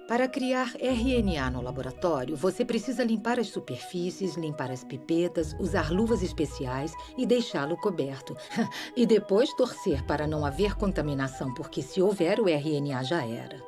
Para criar RNA no laboratório, você precisa limpar as superfícies, limpar as pipetas, usar luvas especiais e deixá-lo coberto. E depois torcer para não haver contaminação, porque se houver, o RNA já era.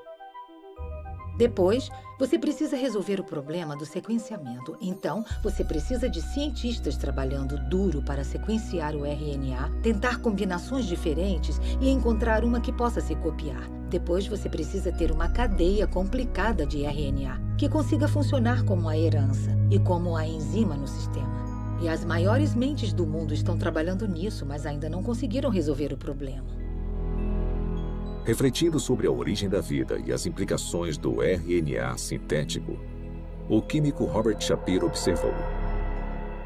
Depois, você precisa resolver o problema do sequenciamento. Então, você precisa de cientistas trabalhando duro para sequenciar o RNA, tentar combinações diferentes e encontrar uma que possa se copiar. Depois, você precisa ter uma cadeia complicada de RNA, que consiga funcionar como a herança e como a enzima no sistema. E as maiores mentes do mundo estão trabalhando nisso, mas ainda não conseguiram resolver o problema. Refletindo sobre a origem da vida e as implicações do RNA sintético, o químico Robert Shapiro observou: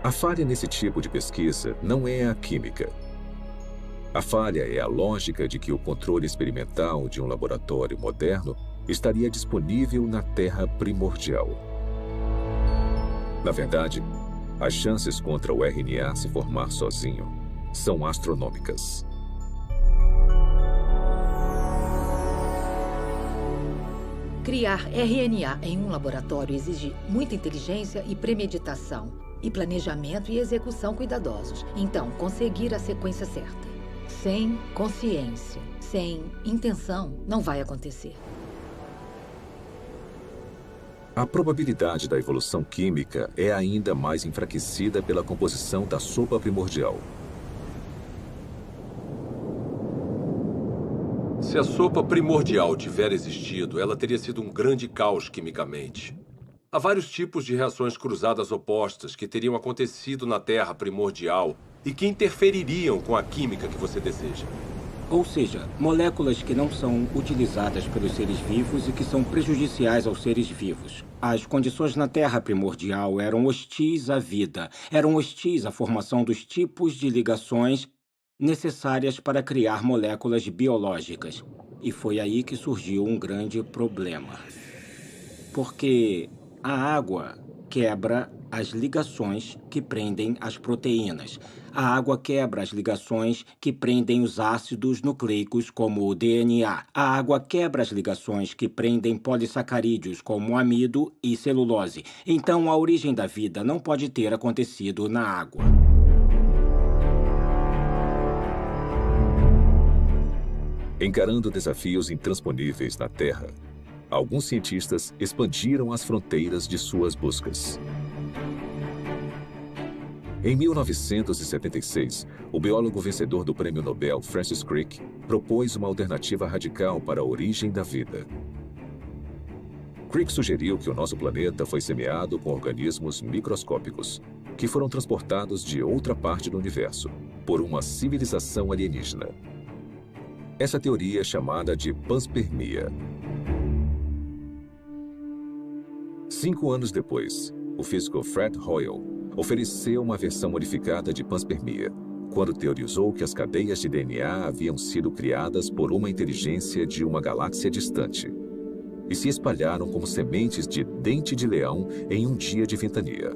a falha nesse tipo de pesquisa não é a química. A falha é a lógica de que o controle experimental de um laboratório moderno estaria disponível na Terra primordial. Na verdade, as chances contra o RNA se formar sozinho são astronômicas. Criar RNA em um laboratório exige muita inteligência e premeditação, e planejamento e execução cuidadosos. Então, conseguir a sequência certa. Sem consciência, sem intenção, não vai acontecer. A probabilidade da evolução química é ainda mais enfraquecida pela composição da sopa primordial. Se a sopa primordial tiver existido, ela teria sido um grande caos quimicamente. Há vários tipos de reações cruzadas opostas que teriam acontecido na Terra primordial e que interfeririam com a química que você deseja. Ou seja, moléculas que não são utilizadas pelos seres vivos e que são prejudiciais aos seres vivos. As condições na Terra primordial eram hostis à vida, eram hostis à formação dos tipos de ligações necessárias para criar moléculas biológicas. E foi aí que surgiu um grande problema. Porque a água quebra as ligações que prendem as proteínas. A água quebra as ligações que prendem os ácidos nucleicos, como o DNA. A água quebra as ligações que prendem polissacarídeos, como o amido e celulose. Então, a origem da vida não pode ter acontecido na água. Encarando desafios intransponíveis na Terra, alguns cientistas expandiram as fronteiras de suas buscas. Em 1976, o biólogo vencedor do Prêmio Nobel Francis Crick propôs uma alternativa radical para a origem da vida. Crick sugeriu que o nosso planeta foi semeado com organismos microscópicos, que foram transportados de outra parte do universo, por uma civilização alienígena. Essa teoria é chamada de panspermia. 5 anos depois, o físico Fred Hoyle ofereceu uma versão modificada de panspermia, quando teorizou que as cadeias de DNA haviam sido criadas por uma inteligência de uma galáxia distante e se espalharam como sementes de dente de leão em um dia de ventania.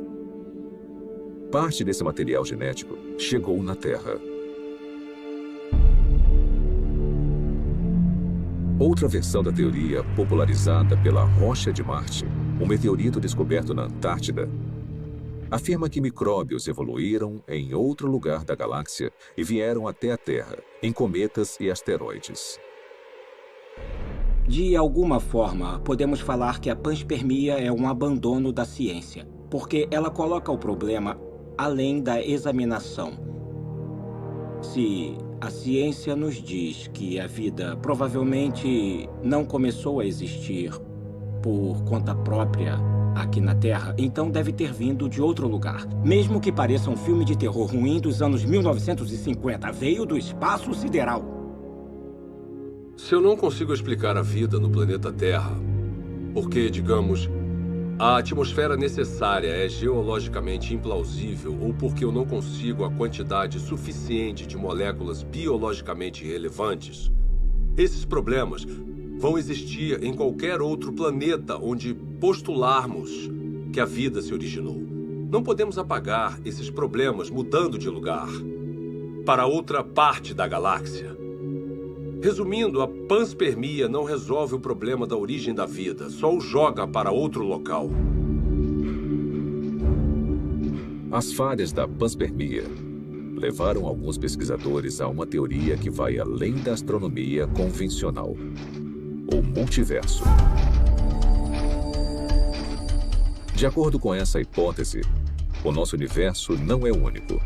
Parte desse material genético chegou na Terra. Outra versão da teoria, popularizada pela Rocha de Marte, um meteorito descoberto na Antártida, afirma que micróbios evoluíram em outro lugar da galáxia e vieram até a Terra, em cometas e asteroides. De alguma forma, podemos falar que a panspermia é um abandono da ciência, porque ela coloca o problema além da examinação. Se a ciência nos diz que a vida provavelmente não começou a existir por conta própria aqui na Terra, então deve ter vindo de outro lugar. Mesmo que pareça um filme de terror ruim dos anos 1950, veio do espaço sideral. Se eu não consigo explicar a vida no planeta Terra, porque, digamos, a atmosfera necessária é geologicamente implausível ou porque eu não consigo a quantidade suficiente de moléculas biologicamente relevantes, esses problemas vão existir em qualquer outro planeta onde postularmos que a vida se originou. Não podemos apagar esses problemas mudando de lugar para outra parte da galáxia. Resumindo, a panspermia não resolve o problema da origem da vida, só o joga para outro local. As falhas da panspermia levaram alguns pesquisadores a uma teoria que vai além da astronomia convencional: o multiverso. De acordo com essa hipótese, o nosso universo não é único.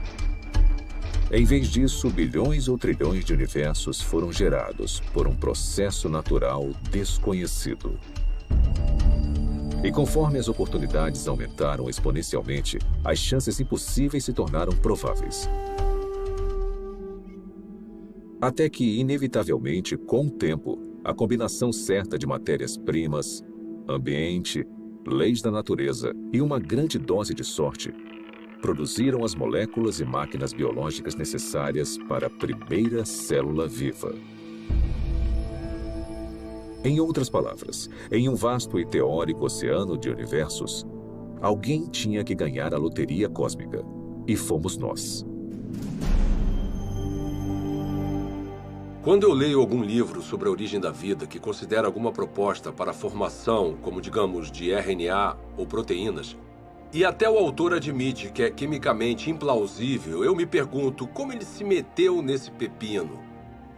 Em vez disso, bilhões ou trilhões de universos foram gerados por um processo natural desconhecido. E conforme as oportunidades aumentaram exponencialmente, as chances impossíveis se tornaram prováveis. Até que, inevitavelmente, com o tempo, a combinação certa de matérias-primas, ambiente, leis da natureza e uma grande dose de sorte produziram as moléculas e máquinas biológicas necessárias para a primeira célula viva. Em outras palavras, em um vasto e teórico oceano de universos, alguém tinha que ganhar a loteria cósmica, e fomos nós. Quando eu leio algum livro sobre a origem da vida que considera alguma proposta para a formação, como digamos, de RNA ou proteínas, e até o autor admite que é quimicamente implausível, eu me pergunto como ele se meteu nesse pepino.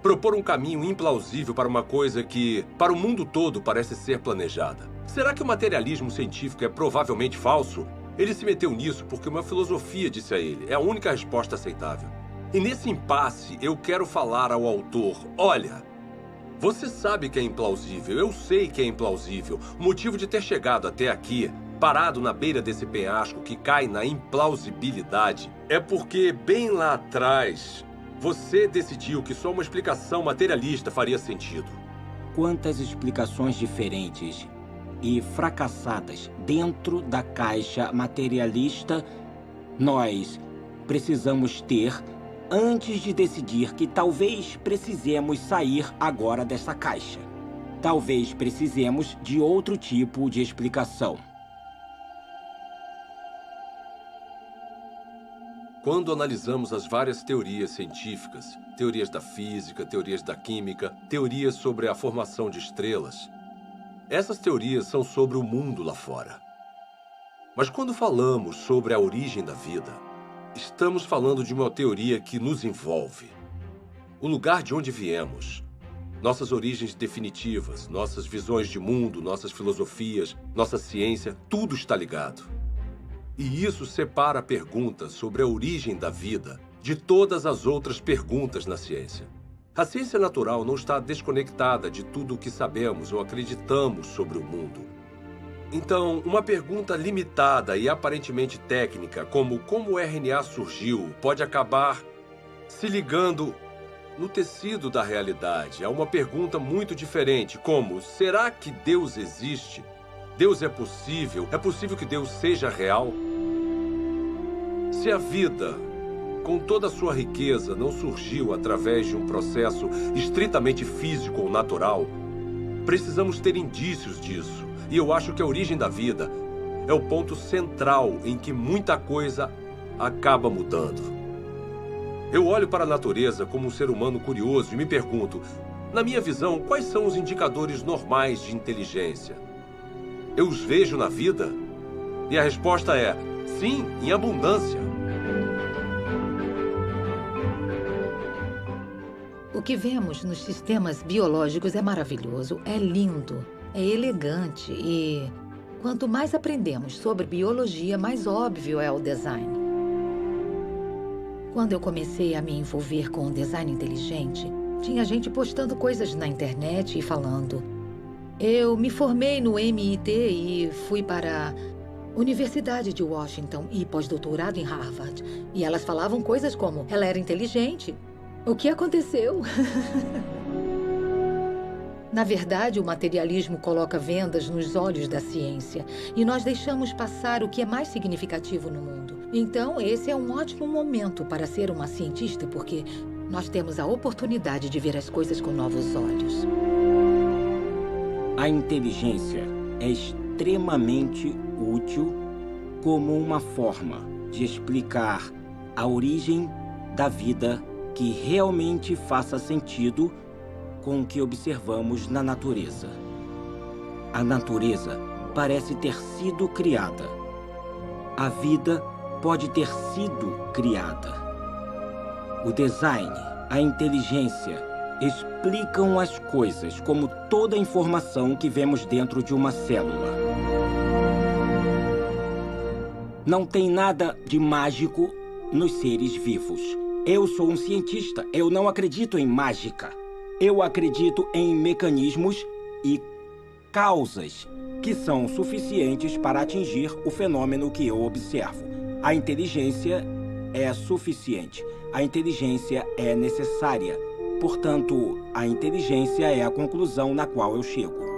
Propor um caminho implausível para uma coisa que, para o mundo todo, parece ser planejada. Será que o materialismo científico é provavelmente falso? Ele se meteu nisso porque uma filosofia disse a ele. É a única resposta aceitável. E nesse impasse, eu quero falar ao autor: olha, você sabe que é implausível, eu sei que é implausível. O motivo de ter chegado até aqui, parado na beira desse penhasco que cai na implausibilidade, é porque bem lá atrás você decidiu que só uma explicação materialista faria sentido. Quantas explicações diferentes e fracassadas dentro da caixa materialista nós precisamos ter antes de decidir que talvez precisemos sair agora dessa caixa. Talvez precisemos de outro tipo de explicação. Quando analisamos as várias teorias científicas, teorias da física, teorias da química, teorias sobre a formação de estrelas, essas teorias são sobre o mundo lá fora. Mas quando falamos sobre a origem da vida, estamos falando de uma teoria que nos envolve. O lugar de onde viemos, nossas origens definitivas, nossas visões de mundo, nossas filosofias, nossa ciência, tudo está ligado. E isso separa a pergunta sobre a origem da vida de todas as outras perguntas na ciência. A ciência natural não está desconectada de tudo o que sabemos ou acreditamos sobre o mundo. Então, uma pergunta limitada e aparentemente técnica, como o RNA surgiu, pode acabar se ligando no tecido da realidade a uma pergunta muito diferente, como: será que Deus existe? Deus é possível? É possível que Deus seja real? Se a vida, com toda a sua riqueza, não surgiu através de um processo estritamente físico ou natural, precisamos ter indícios disso. E eu acho que a origem da vida é o ponto central em que muita coisa acaba mudando. Eu olho para a natureza como um ser humano curioso e me pergunto, na minha visão, quais são os indicadores normais de inteligência? Eu os vejo na vida? E a resposta é: sim, em abundância. O que vemos nos sistemas biológicos é maravilhoso, é lindo, é elegante e quanto mais aprendemos sobre biologia, mais óbvio é o design. Quando eu comecei a me envolver com o design inteligente, tinha gente postando coisas na internet e falando: eu me formei no MIT e fui para a Universidade de Washington e pós-doutorado em Harvard. E elas falavam coisas como: ela era inteligente. O que aconteceu? Na verdade, o materialismo coloca vendas nos olhos da ciência e nós deixamos passar o que é mais significativo no mundo. Então, esse é um ótimo momento para ser uma cientista, porque nós temos a oportunidade de ver as coisas com novos olhos. A inteligência é extremamente útil como uma forma de explicar a origem da vida que realmente faça sentido com o que observamos na natureza. A natureza parece ter sido criada. A vida pode ter sido criada. O design, a inteligência, explicam as coisas como toda a informação que vemos dentro de uma célula. Não tem nada de mágico nos seres vivos. Eu sou um cientista, eu não acredito em mágica. Eu acredito em mecanismos e causas que são suficientes para atingir o fenômeno que eu observo. A inteligência é suficiente. A inteligência é necessária. Portanto, a inteligência é a conclusão na qual eu chego.